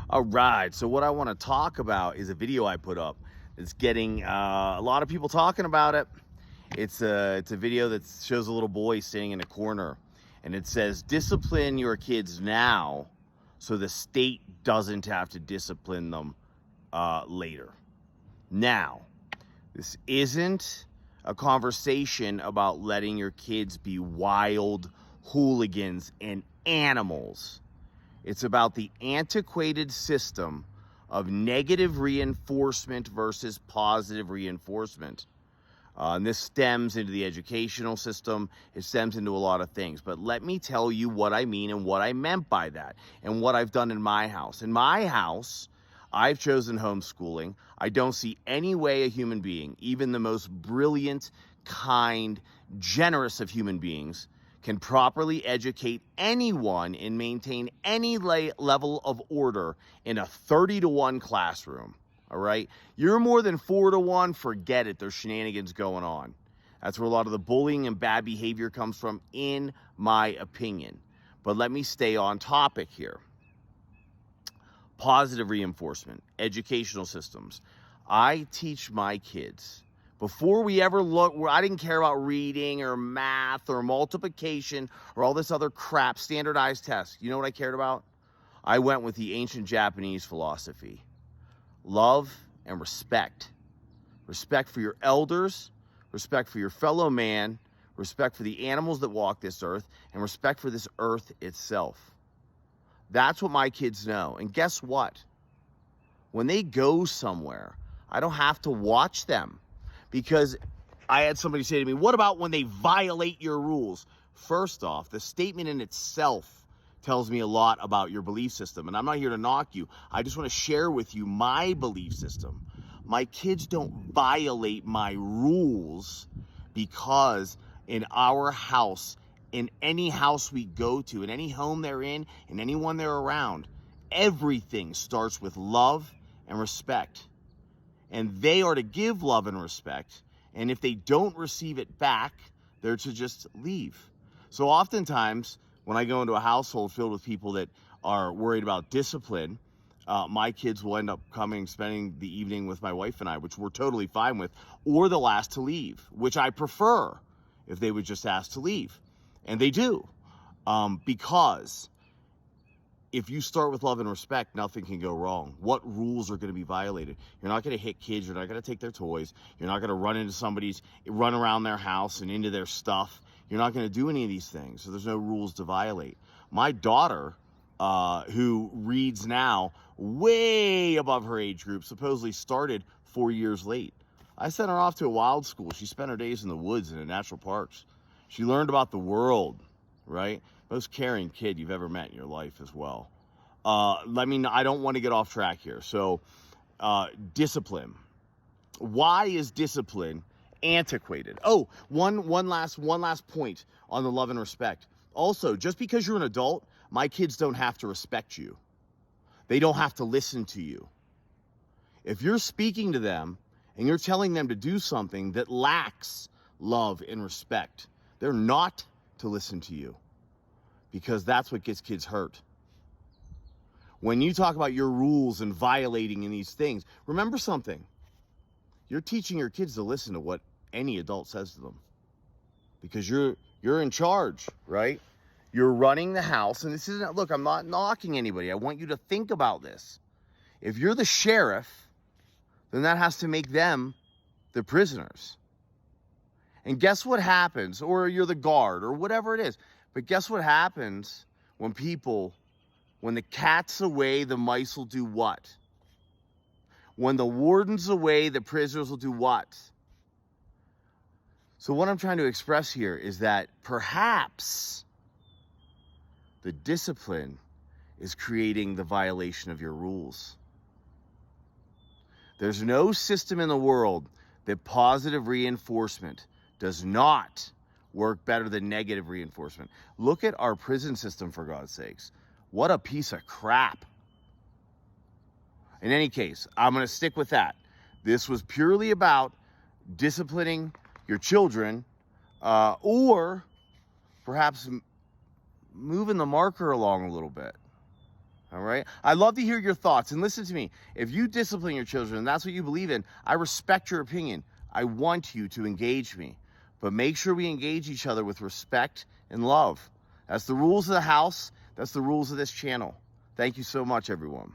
All right, so what I want to talk about is a video I put up. It's getting a lot of people talking about it. It's a video that shows a little boy sitting in a corner, and it says, "Discipline your kids now, so the state doesn't have to discipline them later." Now, this isn't a conversation about letting your kids be wild hooligans and animals. It's about the antiquated system of negative reinforcement versus positive reinforcement. And this stems into the educational system. It stems into a lot of things. But let me tell you what I mean and what I meant by that and what I've done in my house. In my house, I've chosen homeschooling. I don't see any way a human being, even the most brilliant, kind, generous of human beings, can properly educate anyone and maintain any level of order in a 30-to-1 classroom. All right? You're more than 4-to-1, forget it. There's shenanigans going on. That's where a lot of the bullying and bad behavior comes from, in my opinion. But let me stay on topic here. Positive reinforcement, educational systems. I teach my kids, before we ever look, I didn't care about reading or math or multiplication or all this other crap, standardized tests. You know what I cared about? I went with the ancient Japanese philosophy. Love and respect. Respect for your elders, respect for your fellow man, respect for the animals that walk this earth, and respect for this earth itself. That's what my kids know. And guess what? When they go somewhere, I don't have to watch them. Because I had somebody say to me, what about when they violate your rules? First off, the statement in itself tells me a lot about your belief system. And I'm not here to knock you. I just want to share with you my belief system. My kids don't violate my rules because in our house, in any house we go to, in any home they're in anyone they're around, everything starts with love and respect. And they are to give love and respect. And if they don't receive it back, they're to just leave. So oftentimes, when I go into a household filled with people that are worried about discipline, my kids will end up coming, spending the evening with my wife and I, which we're totally fine with, or they'll ask to leave, which I prefer if they would just ask to leave. And they do, because if you start with love and respect, nothing can go wrong. What rules are going to be violated? You're not going to hit kids. You're not going to take their toys. You're not going to run around their house and into their stuff. You're not going to do any of these things. So there's no rules to violate. My daughter, who reads now way above her age group, supposedly started 4 years late. I sent her off to a wild school. She spent her days in the woods and in national parks. She learned about the world, right? Most caring kid you've ever met in your life as well. I don't want to get off track here. So, discipline. Why is discipline antiquated? Oh, one last point on the love and respect. Also, just because you're an adult, my kids don't have to respect you. They don't have to listen to you. If you're speaking to them and you're telling them to do something that lacks love and respect, they're not to listen to you. Because that's what gets kids hurt. When you talk about your rules and violating in these things, remember something. You're teaching your kids to listen to what any adult says to them. Because you're in charge, right? You're running the house. And this isn't, look, I'm not knocking anybody. I want you to think about this. If you're the sheriff, then that has to make them the prisoners. And guess what happens? Or you're the guard or whatever it is. But guess what happens when the cat's away, the mice will do what? When the warden's away, the prisoners will do what? So what I'm trying to express here is that perhaps the discipline is creating the violation of your rules. There's no system in the world that positive reinforcement does not work better than negative reinforcement. Look at our prison system, for God's sakes. What a piece of crap. In any case, I'm going to stick with that. This was purely about disciplining your children, or perhaps moving the marker along a little bit. All right. I'd love to hear your thoughts. And listen to me. If you discipline your children and that's what you believe in, I respect your opinion. I want you to engage me. But make sure we engage each other with respect and love. That's the rules of the house. That's the rules of this channel. Thank you so much, everyone.